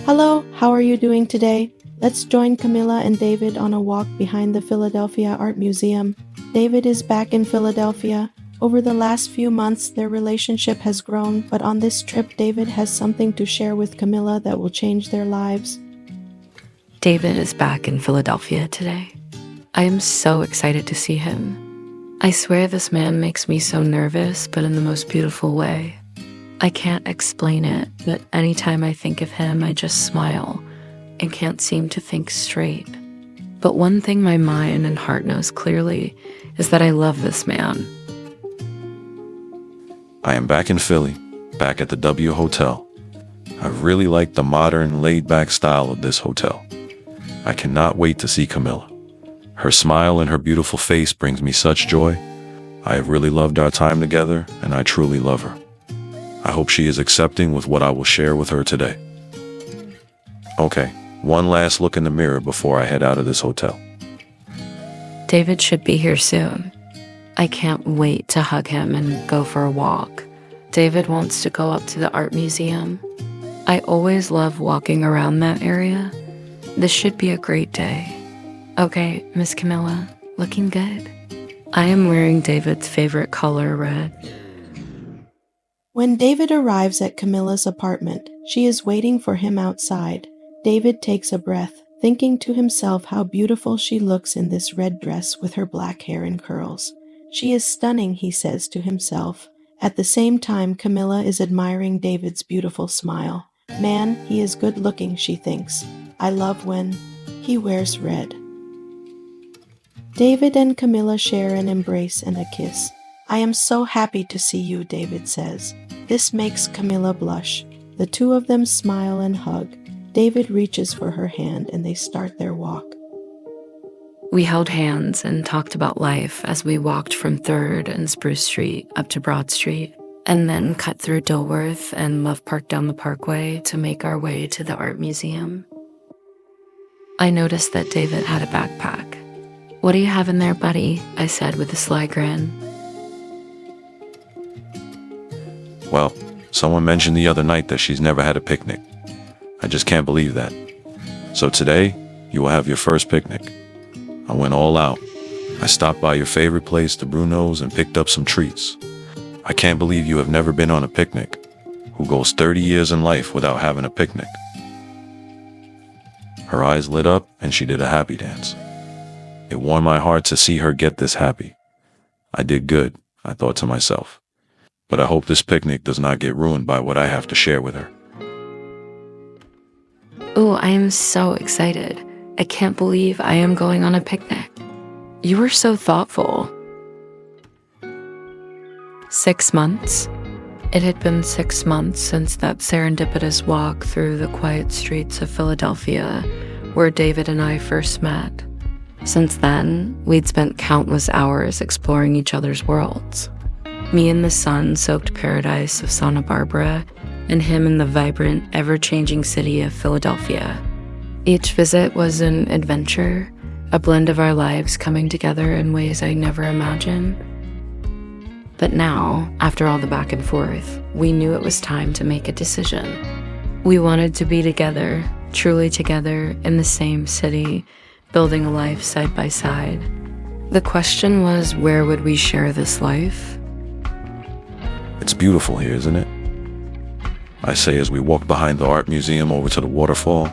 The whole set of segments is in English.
Hello, how are you doing today? Let's join Camilla and David on a walk behind the Philadelphia Art Museum. David is back in Philadelphia. Over the last few months, their relationship has grown, but on this trip, David has something to share with Camilla that will change their lives. David is back in Philadelphia today. I am so excited to see him. I swear this man makes me so nervous, but in the most beautiful way. I can't explain it, but anytime I think of him, I just smile and can't seem to think straight. But one thing my mind and heart knows clearly is that I love this man. I am back in Philly, back at the W Hotel. I really like the modern, laid-back style of this hotel. I cannot wait to see Camilla. Her smile and her beautiful face brings me such joy. I have really loved our time together, and I truly love her. I hope she is accepting with what I will share with her today. Okay, one last look in the mirror before I head out of this hotel. David should be here soon. I can't wait to hug him and go for a walk. David wants to go up to the art museum. I always love walking around that area. This should be a great day. Okay, Miss Camilla, looking good. I am wearing David's favorite color, red. When David arrives at Camilla's apartment, she is waiting for him outside. David takes a breath, thinking to himself how beautiful she looks in this red dress with her black hair and curls. She is stunning, he says to himself. At the same time, Camilla is admiring David's beautiful smile. Man, he is good looking, she thinks. I love when he wears red. David and Camilla share an embrace and a kiss. I am so happy to see you, David says. This makes Camilla blush. The two of them smile and hug. David reaches for her hand and they start their walk. We held hands and talked about life as we walked from 3rd and Spruce Street up to Broad Street, and then cut through Dilworth and Love Park down the Parkway to make our way to the art museum. I noticed that David had a backpack. "What do you have in there, buddy?" I said with a sly grin. Well, someone mentioned the other night that she's never had a picnic. I just can't believe that. So today, you will have your first picnic. I went all out. I stopped by your favorite place, the Bruno's, and picked up some treats. I can't believe you have never been on a picnic. Who goes 30 years in life without having a picnic? Her eyes lit up and she did a happy dance. It warmed my heart to see her get this happy. I did good, I thought to myself. But I hope this picnic does not get ruined by what I have to share with her. Ooh, I am so excited. I can't believe I am going on a picnic. You were so thoughtful. 6 months? It had been 6 months since that serendipitous walk through the quiet streets of Philadelphia where David and I first met. Since then, we'd spent countless hours exploring each other's worlds. Me in the sun-soaked paradise of Santa Barbara, and him in the vibrant, ever-changing city of Philadelphia. Each visit was an adventure, a blend of our lives coming together in ways I never imagined. But now, after all the back and forth, we knew it was time to make a decision. We wanted to be together, truly together, in the same city, building a life side by side. The question was, where would we share this life? It's beautiful here, isn't it? I say as we walked behind the art museum over to the waterfall.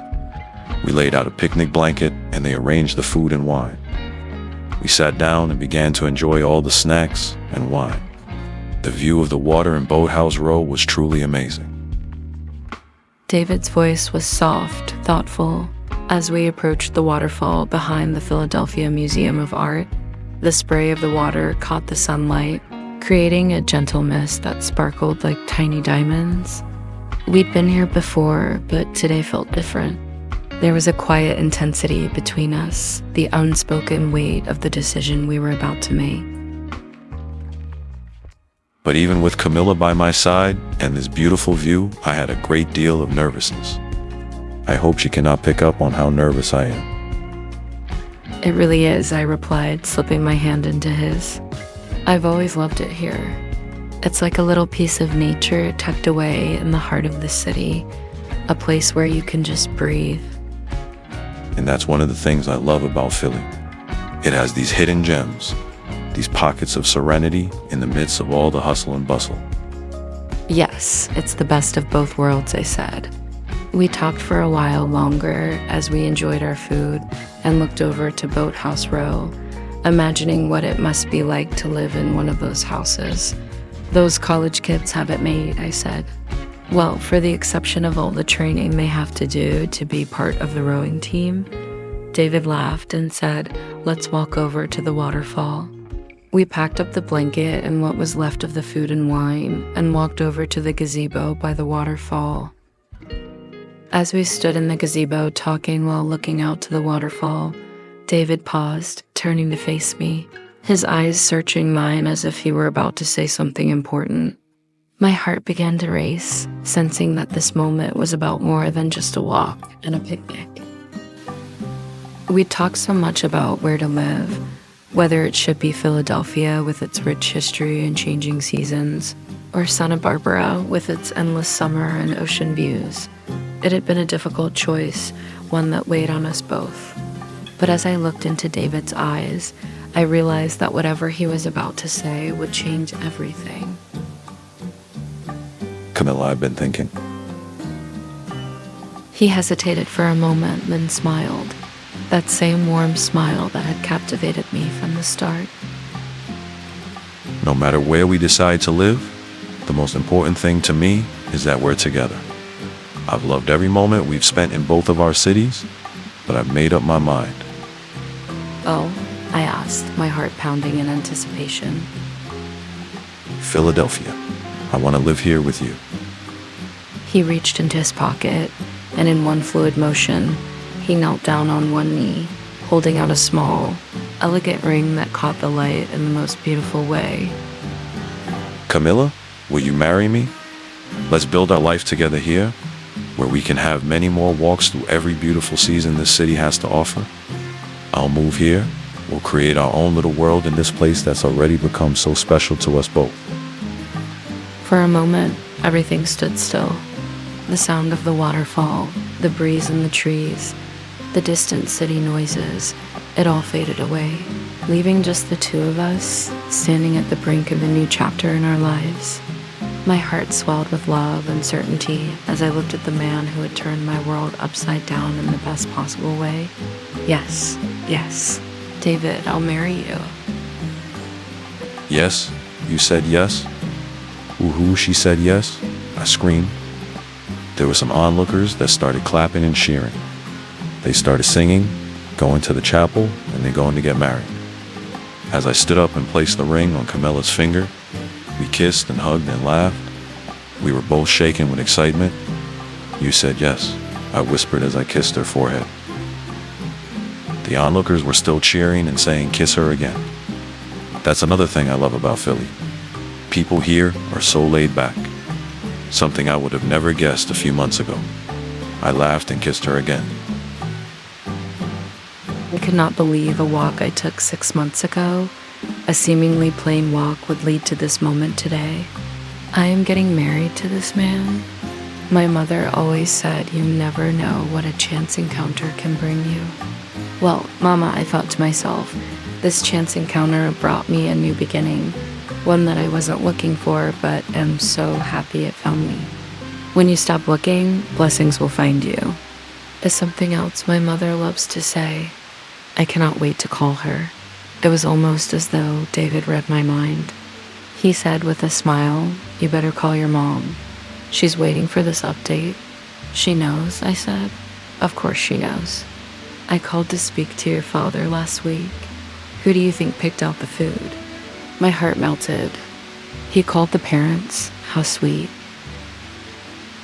We laid out a picnic blanket and they arranged the food and wine. We sat down and began to enjoy all the snacks and wine. The view of the water in Boathouse Row was truly amazing. David's voice was soft, thoughtful. As we approached the waterfall behind the Philadelphia Museum of Art, the spray of the water caught the sunlight, creating a gentle mist that sparkled like tiny diamonds. We'd been here before, but today felt different. There was a quiet intensity between us, the unspoken weight of the decision we were about to make. But even with Camilla by my side and this beautiful view, I had a great deal of nervousness. I hope she cannot pick up on how nervous I am. It really is, I replied, slipping my hand into his. I've always loved it here. It's like a little piece of nature tucked away in the heart of the city, a place where you can just breathe. And that's one of the things I love about Philly. It has these hidden gems, these pockets of serenity in the midst of all the hustle and bustle. Yes, it's the best of both worlds, I said. We talked for a while longer as we enjoyed our food and looked over to Boathouse Row, imagining what it must be like to live in one of those houses. Those college kids have it made, I said. Well, for the exception of all the training they have to do to be part of the rowing team. David laughed and said, "Let's walk over to the waterfall." We packed up the blanket and what was left of the food and wine and walked over to the gazebo by the waterfall. As we stood in the gazebo talking while looking out to the waterfall, David paused, turning to face me, his eyes searching mine as if he were about to say something important. My heart began to race, sensing that this moment was about more than just a walk and a picnic. We talked so much about where to live, whether it should be Philadelphia with its rich history and changing seasons, or Santa Barbara with its endless summer and ocean views. It had been a difficult choice, one that weighed on us both. But as I looked into David's eyes, I realized that whatever he was about to say would change everything. Camilla, I've been thinking. He hesitated for a moment, then smiled. That same warm smile that had captivated me from the start. No matter where we decide to live, the most important thing to me is that we're together. I've loved every moment we've spent in both of our cities, but I've made up my mind. Oh, I asked, my heart pounding in anticipation. Philadelphia. I want to live here with you. He reached into his pocket, and in one fluid motion, he knelt down on one knee, holding out a small, elegant ring that caught the light in the most beautiful way. Camilla, will you marry me? Let's build our life together here, where we can have many more walks through every beautiful season this city has to offer. I'll move here. We'll create our own little world in this place that's already become so special to us both. For a moment, everything stood still. The sound of the waterfall, the breeze in the trees, the distant city noises, it all faded away, leaving just the two of us, standing at the brink of a new chapter in our lives. My heart swelled with love and certainty as I looked at the man who had turned my world upside down in the best possible way. Yes, yes, David, I'll marry you. Yes? You said yes? Woohoo, she said yes. I screamed. There were some onlookers that started clapping and cheering. They started singing, going to the chapel, and then going to get married. As I stood up and placed the ring on Camilla's finger, we kissed and hugged and laughed. We were both shaking with excitement. You said yes, I whispered as I kissed her forehead. The onlookers were still cheering and saying, "Kiss her again." That's another thing I love about Philly. People here are so laid back. Something I would have never guessed a few months ago. I laughed and kissed her again. I could not believe a walk I took 6 months ago, a seemingly plain walk, would lead to this moment today. I am getting married to this man. My mother always said you never know what a chance encounter can bring you. Well, Mama, I thought to myself, this chance encounter brought me a new beginning, one that I wasn't looking for, but am so happy it found me. When you stop looking, blessings will find you, is something else my mother loves to say. I cannot wait to call her. It was almost as though David read my mind. He said with a smile, "You better call your mom. She's waiting for this update." "She knows," I said. "Of course she knows. I called to speak to your father last week. Who do you think picked out the food?" My heart melted. He called the parents. How sweet.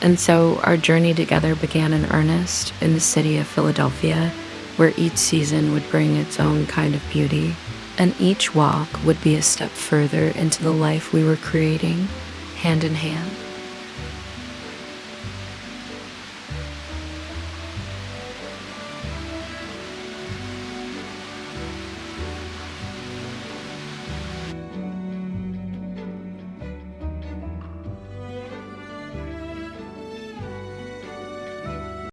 And so our journey together began in earnest in the city of Philadelphia, where each season would bring its own kind of beauty, and each walk would be a step further into the life we were creating, hand in hand.